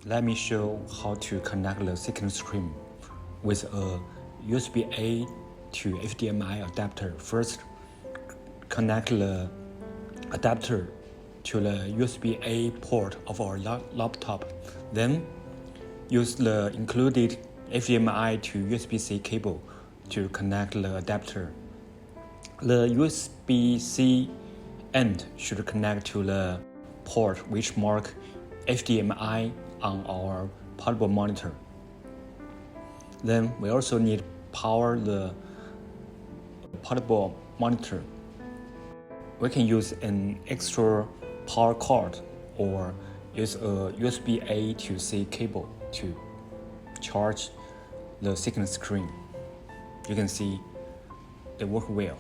let me show how to connect the second screen with a USB-A to HDMI adapter. First, connect the adapter to the USB-A port of our laptop. Then, use the included HDMI to USB-C cable to connect the adapter. The USB-C end should connect to the port which mark HDMI on our portable monitor. Then we also need power the portable monitor. We can use an extra power cord or use a USB-A to C cable to charge the second screen. You can see it works well.